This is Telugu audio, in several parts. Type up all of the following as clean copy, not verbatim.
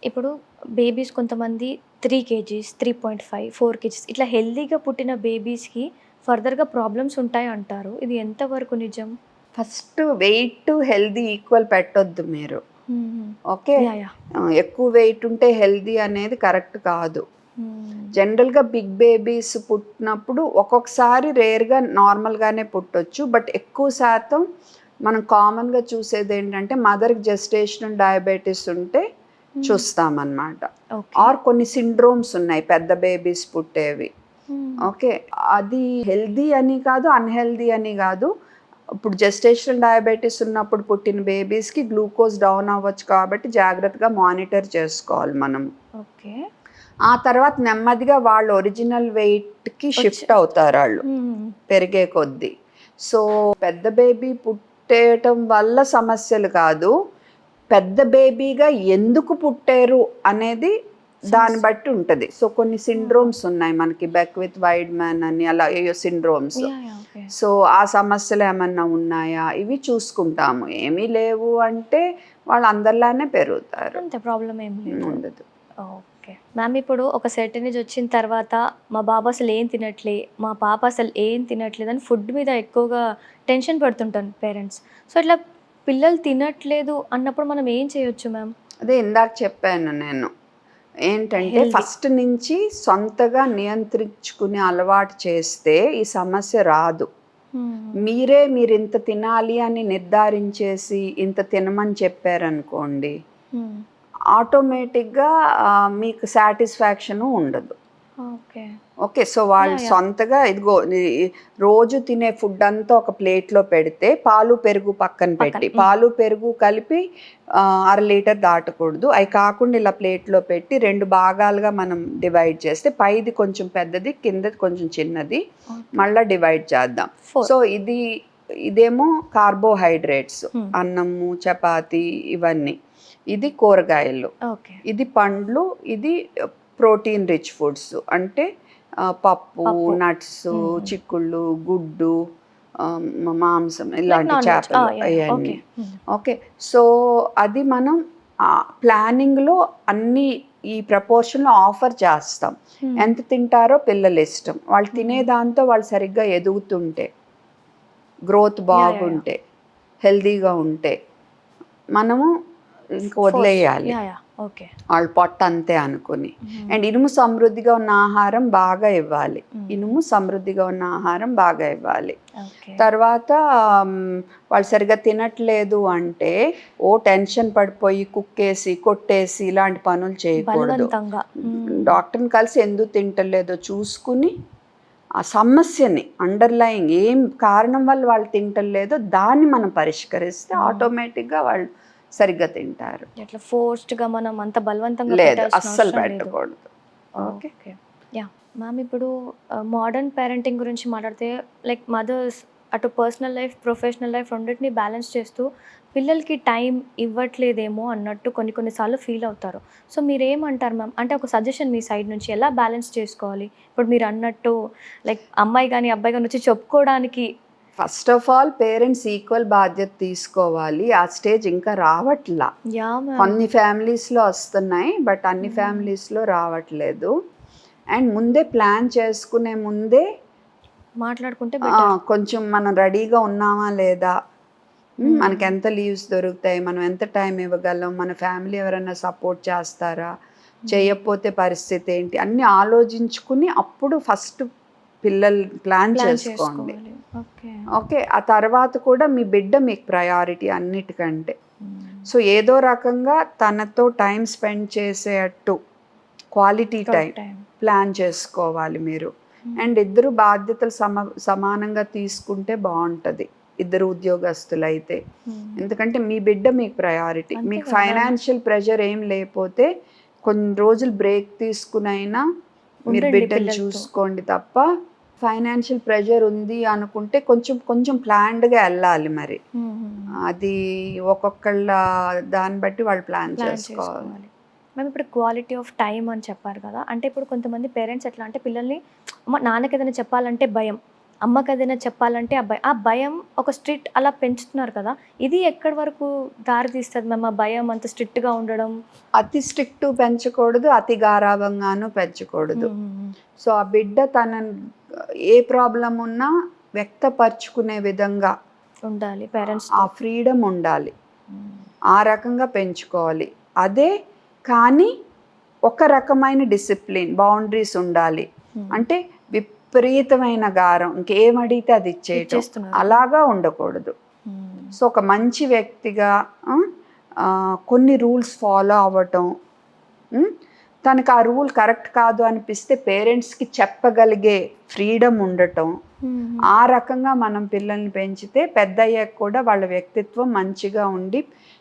ఇప్పుడు బేబీస్ కొంతమంది 3 కేజీస్, 3.5, 4 కేజీస్ ఇట్లా హెల్తీగా పుట్టిన బేబీస్‌కి ఫర్దర్‌గా ప్రాబ్లమ్స్ ఉంటాయంటారు. ఇది ఎంతవరకు నిజం? ఫస్ట్ వెయిట్ హెల్దీ ఈక్వల్ పెట్టొద్దు మీరు. హ్మ్. ఓకే. యాహ్! ఎక్కువ వెయిట్ ఉంటే హెల్దీ అనేది కరెక్ట్ కాదు. హ్మ్. జనరల్‌గా బిగ్ బేబీస్ పుట్టినప్పుడు ఒక్కొక్కసారి రేర్‌గా నార్మల్‌గానే పుట్టొచ్చు. బట్ ఎక్కువ శాతం మనం కామన్‌గా చూసేదేంటంటే మదర్‌కి జెస్టేషనల్ డయాబెటిస్ ఉంటే చూస్తామనమాట. ఓకే. ఆర్ కొన్ని సిండ్రోమ్స్ ఉన్నాయి పెద్ద బేబీస్ పుట్టేవి. హ్మ్. ఓకే. అది హెల్తీ అని కాదు, అన్‌హెల్తీ అని గాదు. ఇప్పుడు జెస్టేషనల్ డయాబెటిస్ ఉన్నప్పుడు పుట్టిన బేబీస్‌కి గ్లూకోజ్ డౌన్ అవ్వచ్చు కాబట్టి జాగ్రత్తగా మానిటర్ చేసుకోవాలి మనం. ఓకే. ఆ తర్వాత నెమ్మదిగా వాళ్ళు ఒరిజినల్ వెయిట్‌కి షిఫ్ట్ అవుతారాళ్ళు హ్మ్. పెరిగే కొద్దీ. సో, పెద్ద బేబీ పుట్టేయటం వల్ల సమస్యలు కాదు. పెద్ద బేబీగా ఎందుకు పుట్టారు అనేది దాన్ని సమస్య. బట్టి ఉంటది. సో, కొన్ని ఆహా! సిండ్రోమ్స్ ఉన్నాయి మనకి బెక్విత్ వైడ్‌మ్యాన్ అని అలా ఏయో సిండ్రోమ్స్. యాహ్! ఓకే. సో, ఆ సమస్యలేమన్నా ఉన్నాయా? ఇవి చూసుకుంటాము. ఏమీ లేవు అంటే వాళ్ళు అందరిలానే పెరుగుతారు. అంతే ప్రాబ్లమ్ ఏం లేదు. ఉండదు. ఓకే. మ్యామ్ ఇప్పుడు ఒక సర్టెన్ ఏజ్ వచ్చిన తర్వాత మా బాబు అసలు ఏం తినట్లే, మా పాప అసలు ఏం తినట్లేదని ఫుడ్ మీద ఎక్కువగా టెన్షన్ పడుతుంటారు పేరెంట్స్. సో, ఇట్లా పిల్లలు తినట్లేదు అన్నప్పుడు మనం ఏం చేయొచ్చు మ్యామ్? అదే ఇందాక చెప్పాను నేను. ఏంటంటే హెల్తీ. ఫస్ట్ నుంచి సొంతగా నియంత్రించుకునే అలవాటు చేస్తే ఈ సమస్య రాదు. హ్మ్. మీరింత తినాలి అని నిర్ధారించేసి, ఇంత తినమని చెప్పారనుకోండి, హ్మ్. ఆటోమేటిక్‌గా మీకు సాటిస్ఫాక్షను ఉండదు. ఓకే. ఓకే. సో, వాళ్ళు యాహ్! సొంతగా ఇదిగో రోజు తినే ఫుడ్డంతా ఒక ప్లేట్‌లో పెడితే, పాలు, పెరుగు పక్కన పక్కన. పెట్టి, పాలు, పెరుగు కలిపి అర లీటర్ దాటకూడదు. అయి కాకుండా ఇలా ప్లేట్‌లో పెట్టి 2 భాగాలుగా మనం డివైడ్ చేస్తే, పైది కొంచెం పెద్దది, కిందది కొంచెం చిన్నది. ఓకే. మళ్ళా డివైడ్ చేద్దాం. 4. సో, ఇదేమో కార్బోహైడ్రేట్స్. హ్మ్. అన్నము, చపాతీ ఇవన్నీ. ఇది కూరగాయలు. ఓకే. ఇది పండ్లు, ఇది ప్రోటీన్ రిచ్ ఫుడ్స్. అంటే పప్పు, పప్పు. నట్సు, హ్మ్. చిక్కుళ్ళు, గుడ్డు, మాంసం లైక్ ఇలాంటి నాన్ వెజ్. చేపలు యాహ్! ఓకే. అయన్నీ. హ్మ్. ఓకే. సో, అది మనం ప్లానింగ్‌లో అన్నీ ఈ ప్రపోర్షన్‌లో ఆఫర్ చేస్తాం. హ్మ్. ఎంత తింటారో పిల్లలిష్టం. వాళ్ళు తినే హ్మ్. దాంతో వాళ్ళు సరిగ్గా ఎదుగుతుంటే, గ్రోత్ యాహ్! బాగుంటే, హెల్తీగా ఉంటే, మనము ఇంక ఫోర్స్. వదిలేయాలి. యాహ్! ఓకే. ఆళ్ళ పొట్టంతే అనుకుని. హ్మ్. అండ్ ఇనుము సమృద్ధిగా ఉన్న ఆహారం బాగా ఇవ్వాలి. హ్మ్. ఇనుము సమృద్ధిగా ఉన్న ఆహారం బాగా ఇవ్వాలి. ఓకే. తర్వాత వాళ్ళు సరిగ్గా తినట్లేదు అంటే, టెన్షన్ పడిపోయి కుక్కేసి, కొట్టేసి ఇలాంటి పనులు చేయకూడదు. బలవంతంగా. హ్మ్. డాక్టర్‌ని కలిసి ఎందుకు తింటలేదో చూసుకుని, ఆ సమస్యని అండర్‌లయింగ్ ఏం కారణం వల్ల వాళ్ళు తింటల్లేదో దాన్ని మనం పరిష్కరిస్తే హ్మ్. ఆటోమేటిక్‌గా వాళ్ళు సరిగ్గా తింటారు. ఇట్లా ఫోర్స్డ్‌గా మనం అంత బలవంతంగా లేదు. పెట్టాల్సిన అస్సలు అవసరం లేదు. పెట్టకూడదు. ఓకే. ఓకే. యాహ్! మ్యామ్ ఇప్పుడు మోడర్న్ పేరెంటింగ్ గురించి మాట్లాడితే లైక్ మదర్స్ అటు పర్సనల్ లైఫ్, ప్రొఫెషనల్ లైఫ్ రెండిటిని బ్యాలెన్స్ చేస్తూ పిల్లలకి టైం ఇవ్వట్లేదేమో అన్నట్టు కొన్ని కొన్ని సార్లు ఫీల్ అవుతారు. సో, మీరేమంటారు మ్యామ్? అంటే ఒక సజెషన్ మీ సైడ్ నుంచి ఎలా బ్యాలెన్స్ చేసుకోవాలి? ఇప్పుడు మీరన్నట్టు లైక్ అమ్మాయి గాని, అబ్బాయి గాని వచ్చి చెప్పుకోవడానికి. First of all parents equal బాధ్యత తీసుకోవాలి. ఆ స్టేజ్ ఇంకా రావట్లా. యాహ్! మ్యామ్. కొన్ని ఫ్యామిలీస్‌లో వస్తున్నాయి. బట్ అన్ని హ్మ్. ఫ్యామిలీస్‌లో రావట్లేదు. అండ్ ముందే ప్లాన్ చేసుకునే ముందే మాట్లాడుకుంటే బెటర్. కొంచెం మనం రెడీగా ఉన్నామా లేదా? హ్మ్. మనకెంత లీవ్స్ దొరుకుతాయి? మనం ఎంత టైం ఇవ్వగలం? మన ఫ్యామిలీ ఎవరైనా సపోర్ట్ చేస్తారా? హ్మ్. చేయకపోతే పరిస్థితి ఏంటి? అన్నీ ఆలోచించుకుని అప్పుడు ఫస్ట్ పిల్లలు ప్లాన్ ప్లాన్ చేసుకోండి. చేసుకోవాలి. ఓకే. ఓకే. ఆ తర్వాత కూడా మీ బిడ్డ మీకు ప్రయారిటీ అన్నిటికంటే. హ్మ్. సో, ఏదో రకంగా తనతో టైమ్ స్పెండ్ చేసేటట్టు క్వాలిటీ టైం టైం. ప్లాన్ చేసుకోవాలి మీరు. హ్మ్. అండ్ ఇద్దరు బాధ్యతలు సమానంగా తీసుకుంటే బావుంటది. ఇద్దరు ఉద్యోగస్తులైతే. హ్మ్. ఎందుకంటే మీ బిడ్డ మీకు ప్రయారిటీ. అంతే మీకు కదా! ఫైనాన్షియల్ ప్రెషర్ ఏం లేపోతే కొన్ని రోజులు బ్రేక్ తీసుకునైనా మీరు ఉండండి బిడ్డని పిల్లలతో. చూసుకోండి తప్ప ఫైనాన్షియల్ ప్రెషర్ ఉంది అనుకుంటే కొంచెం కొంచెం ప్లాన్డ్‌గా ఎళ్ళాలి మరి. హుహుహు. అది ఒక్కొక్కళ్ళ దాన్ని బట్టి వాళ్ళు ప్లాన్ ప్లాన్ చేసుకోవాలి. చేసుకోవాలి. మ్యామ్ ఇప్పుడు క్వాలిటీ ఆఫ్ టైమ్ అని చెప్పారు కదా! అంటే ఇప్పుడు కొంతమంది పేరెంట్స్ ఎట్లా అంటే పిల్లల్ని నాన్నకేదైనా చెప్పాలంటే భయం. అమ్మకి ఏదైనా చెప్పాలంటే ఆ భయం ఒక స్ట్రిక్ట్ అలా పెంచుతున్నారు కదా! ఇది ఎక్కడి వరకు దారి తీస్తది మ్యామ్? ఆ భయం అంత స్ట్రిక్ట్‌గా ఉండడం. అతి స్ట్రిక్టు పెంచకూడదు, అతి గారాబంగాను పెంచకూడదు. హ్మ్. సో, ఆ బిడ్డ ఏ ప్రాబ్లమ్ ఉన్నా వ్యక్తపరుచుకునే విధంగా ఉండాలి పేరెంట్స్‌తో. ఆ ఫ్రీడమ్ ఉండాలి. హ్మ్. ఆ రకంగా పెంచుకోవాలి. అదే కానీ ఒక రకమైన డిసిప్లిన్, బౌండరీస్ ఉండాలి. హ్మ్. అంటే విపరీతమైన గారం, ఇంకేమడిగితే అది ఇచ్చేయటం ఇచ్చేస్తున్నారు. అలాగా ఉండకూడదు. హ్మ్. సో, ఒక మంచి వ్యక్తిగా కొన్ని రూల్స్ ఫాలో అవ్వటం. హ్మ్. తనకు ఆ రూల్ కరెక్ట్ కాదు అనిపిస్తే పేరెంట్స్‌కి చెప్పగలిగే ఫ్రీడమ్ ఉండటం. హ్మ్. ఆ రకంగా మనం పిల్లల్ని పెంచితే పెద్దయ్యాక కూడా వాళ్ళ వ్యక్తిత్వం మంచిగా ఉండి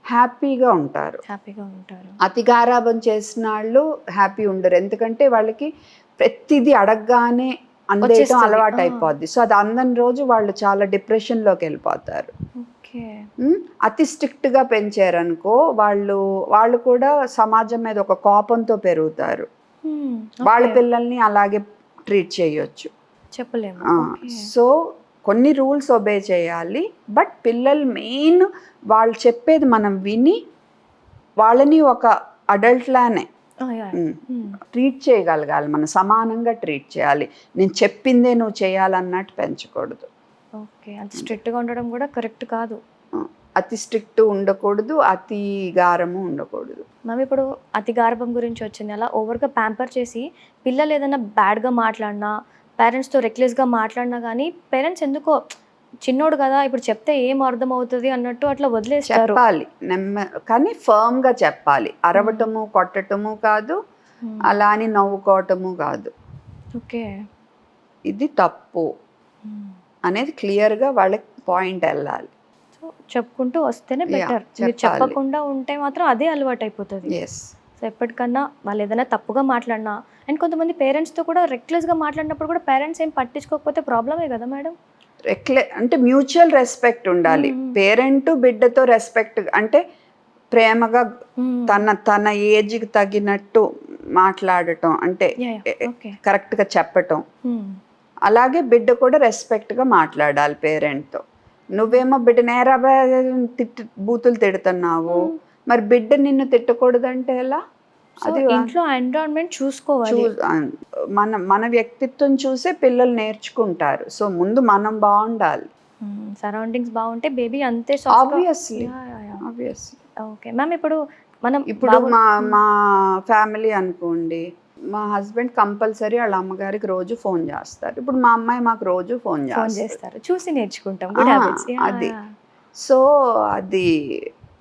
హ్యాపీగా ఉంటారు. హ్యాపీగా ఉంటారు. అతి గారాబం చేసినాళ్ళు హ్యాపీ ఉండరు. ఎందుకంటే వాళ్ళకి ప్రతిదీ అడగగానే అందేయటం వచ్చేస్తది. అలవాటయిపోద్ది. సో, అది అందని రోజు వాళ్ళు చాలా డిప్రెషన్‌లోకెళ్ళిపోతారు. ఓకే. అతి స్ట్రిక్ట్‌గా పెంచారనుకో వాళ్ళు కూడా సమాజం మీద ఒక కోపంతో పెరుగుతారు. హ్మ్. వాళ్ళ ఓకే. పిల్లల్ని అలాగే ట్రీట్ చేయొచ్చు. చెప్పలేము. ఆ! ఓకే. సో, కొన్ని రూల్స్ ఒబే చేయాలి. బట్ పిల్లలు మెయిన్ వాళ్ళు చెప్పేది మనం విని, వాళ్ళని ఒక అడల్ట్‌లానే యాహ్! హ్మ్. హ్మ్. ట్రీట్ చేయగలగాలి. మనం సమానంగా ట్రీట్ చేయాలి. నేను చెప్పిందే నువ్వు చేయాలన్నట్టు పెంచకూడదు. ఓకే. అంత స్ట్రిక్ట్‌గా ఉండడం గూడా కరెక్ట్ కాదు. ఆ! అతి స్ట్రిక్ట్ ఉండకూడదు. అతి గారము ఉండకూడదు. మ్యామ్ ఇప్పుడు అతి గారాబం గురించి వచ్చింది. అలా ఓవర్‌గా ప్యాంపర్ చేసి పిల్లలు ఏదైనా బ్యాడ్‌గా మాట్లాడినా, పేరెంట్స్‌తో రెక్లెస్‌గా మాట్లాడినా గానీ, పేరెంట్స్ ఎందుకో చిన్నోడు గదా! ఇప్పుడు చెప్తే ఏం అర్థమవుతది అన్నట్టు అట్లా వదిలేస్తారు. చెప్పాలి. కానీ ఫర్మ్‌గా చెప్పాలి. హ్మ్. అరవటము, కొట్టటము కాదు. హ్మ్. అలా అని నవ్వుకోవటము కాదు. ఓకే. ఇది తప్పు హ్మ్. అనేది క్లియర్‌గా వాళ్ళకి పాయింట్ ఎళ్ళాలి. సో, చెప్పుకుంటూ వస్తేనే బెటర్. మీరు చెప్పాలి. చెప్పకుండా ఉంటే మాత్రం అదే అలవాటయిపోతది. యెస్. సో, ఎప్పటికన్నా వాళ్ళేదైనా తప్పుగా మాట్లాడినా అండ్ కొంతమంది పేరెంట్స్‌తో కూడా రెక్లెస్‌గా మాట్లాడినప్పుడు కూడా పేరెంట్స్ ఏం పట్టించుకోకపోతే ప్రాబ్లమే గదా మేడం? అంటే మ్యూచువల్ రెస్పెక్ట్ ఉండాలి. హ్మ్. పేరెంటు, బిడ్డతో రెస్పెక్ట్ అంటే ప్రేమగా హ్మ్. తన ఏజ్‌కి తగినట్టు మాట్లాడటం. అంటే యాహ్! ఓకే. కరెక్ట్‌గా చెప్పటం. హ్మ్. అలాగే బిడ్డ కూడా రెస్పెక్ట్‌గా మాట్లాడాలి పేరెంట్‌తో. హ్మ్. నువ్వేమో బిడ్డని ఏరా బే బూతులు తిడుతున్నావు. హ్మ్. మరి బిడ్డ నిన్ను తిట్టకూడదంటే ఎలా? సో, అది ఇంట్లో ఎన్విరాన్మెంట్ చూసుకోవాలి. చూస్ మన వ్యక్తిత్వం చూసే పిల్లలు నేర్చుకుంటారు. సో, ముందు మనం బావుండాలి. సరౌండింగ్స్ బావుంటే బేబీ అంతే సాఫ్ట్‌గా. Obviously. Yeah! Yeah! Yeah! Obviously. Okay. Ma'am ఇప్పుడు మనం ఇప్పుడు బాబు మా మా ఫ్యామిలీ అనుకోండి. మా హస్బెండ్ కంపల్సరీ ఆళ్ళ అమ్మగారికి రోజు ఫోను జేస్తారు. ఇప్పుడు మా అమ్మాయి మాకు రోజు ఫోను ఫోను జేస్తది. జేస్తారు. చూసి నేర్చుకుంటాం. ఆ! Good habits. యాహ్! అది. యాహ్! సో, అది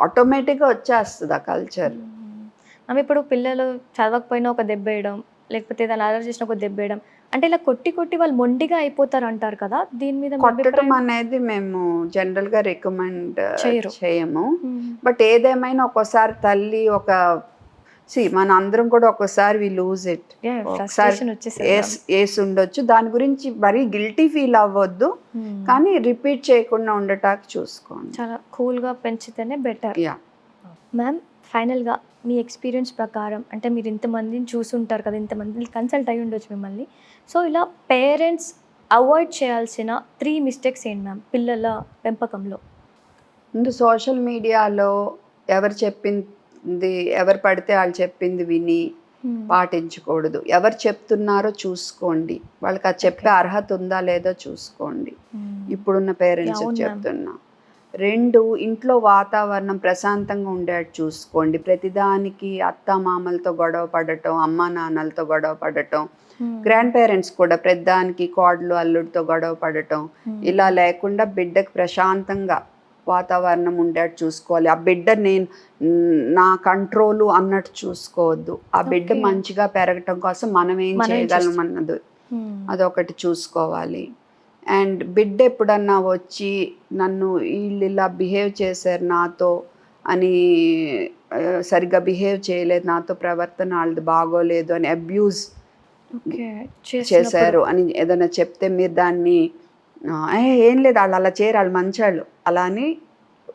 ఆటోమేటిక్‌గా వచ్చేస్తది ఆ కల్చర్. హ్మ్. మ్యామ్ ఇప్పుడు పిల్లలు చదవకపోయినా ఒక దెబ్బేయడం, లేకపోతే ఏదైనా అల్లరి చేసినా ఒక దెబ్బేయడం. అంటే ఇలా కొట్టి కొట్టి వాళ్ళు మొండిగా అయిపోతారంటారు కదా! దీని మీద మీ కొట్టటం అభిప్రాయం? అనేది మేము జనరల్‌గా రికమెండ్ చెయ్యరు. చేయము. హ్మ్. బట్ ఏదేమైనా ఒక్కోసారి తల్లి మనందరం కూడా ఒక్కోసారి వి లూజ్ ఇట్. యాహ్! ఒకసారి ఫ్రస్ట్రేషన్ వచ్చేస్తది మ్యామ్. ఏసుండొచ్చు. దాని గురించి మరీ గిల్టీ ఫీల్ అవ్వొద్దు. హ్మ్. కానీ రిపీట్ చేయకుండా ఉండటానికి చూసుకోండి. చాలా కూల్‌గా పెంచితేనే బెటర్. యాహ్! మ్యామ్ ఫైనల్‌గా మీ ఎక్స్‌పీరియన్స్ ప్రకారం అంటే మీరు ఇంతమందిని చూసుంటారు కదా! ఇంతమందిని కన్సల్ట్ అయ్యి ఉండొచ్చు మిమ్మల్ని. సో, ఇలా పేరెంట్స్ అవాయిడ్ చేయాల్సిన 3 మిస్టేక్స్ ఏంటి మ్యామ్ పిల్లల పెంపకంలో? ముందు సోషల్ మీడియాలో ఎవరు చెప్పింది ఎవరు పడితే ఆళ్ళు చెప్పింది విని హ్మ్. పాటించకూడదు. ఎవరు చెప్తున్నారో చూసుకోండి. వాళ్ళకి అది ఓకే. చెప్పే అర్హత ఉందా లేదో చూసుకోండి. హ్మ్. ఇప్పుడున్న పేరెంట్స్‌కి అవును మ్యామ్. చెప్తున్నా. 2 ఇంట్లో వాతావరణం ప్రశాంతంగా ఉండేట్టు చూసుకోండి. ప్రతిదానికి అత్తామామలతో గొడవ పడటం, అమ్మానాన్నలతో గొడవ పడటం, హ్మ్. గ్రాండ్ పేరెంట్స్ కూడా ప్రతిదానికి కోడలు, అల్లుడితో గొడవ పడటం, ఇలా హ్మ్. లేకుండా బిడ్డకి ప్రశాంతంగా వాతావరణం ఉండేట్టు చూసుకోవాలి. ఆ బిడ్డ నా కంట్రోలు అన్నట్టు చూసుకోవద్దు. ఆ బిడ్డ ఓకే. మంచిగా పెరగటం కోసం మనం ఏం మనం ఏం చేయగలం చేస్తాం? అన్నది హ్మ్. అదొకటి చూసుకోవాలి. అండ్ బిడ్డ ఎప్పుడన్నా వచ్చి నన్ను ఈళ్ళిలా బిహేవ్ చేశారు నాతో అని సరిగ్గా బిహేవ్ చేయలేదు, నాతో ప్రవర్తన ఆళ్ళది బాగోలేదు అని అబ్యూజ్ ఓకే. చేస్తున్నప్పుడు. చేశారు అని ఏదైనా చెప్తే మీరు దాన్ని ఏం లేదు ఆళ్ళలా చేయరు ఆళ్ళు మంచాళ్ళు అలా అని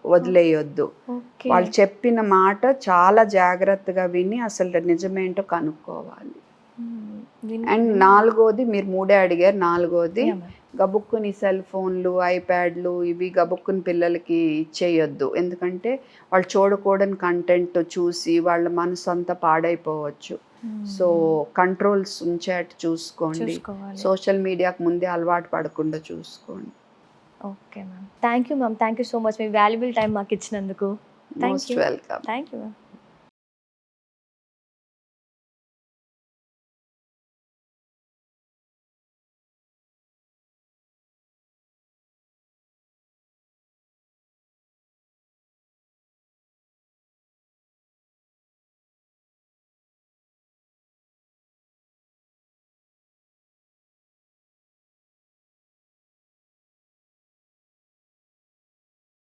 వదిలేయొద్దు. ఓకే. వాళ్ళు చెప్పిన మాట చాలా జాగ్రత్తగా విని అసలు నిజమేంటో కనుక్కోవాలి. హ్మ్. విన్ అండ్ విన్ నాలుగోది మీరు మూడే అడిగారు. నాలుగోది యాహ్! మ్యామ్. గబుక్కుని సెల్ ఫోన్లు, ఐప్యాడ్లు ఇవి గబుక్కుని పిల్లలకి ఇచ్చేయొద్దు. ఎందుకంటే వాళ్ళు చూడకూడని కంటెంట్ చూసి వాళ్ళ మనసంతా పాడైపోవచ్చు. సో, కంట్రోల్స్ ఉంచేట్టు చూసుకోండి. చూసుకోవాలి. సోషల్ మీడియాకి ముందే అలవాటు పడకుండా చూసుకోండి. Okay ma'am. Thank you ma'am. Thank you so much. మీ వాల్యుబుల్ టైం మాకిచ్చినందుకు. Thank most you. Welcome. Thank you ma'am.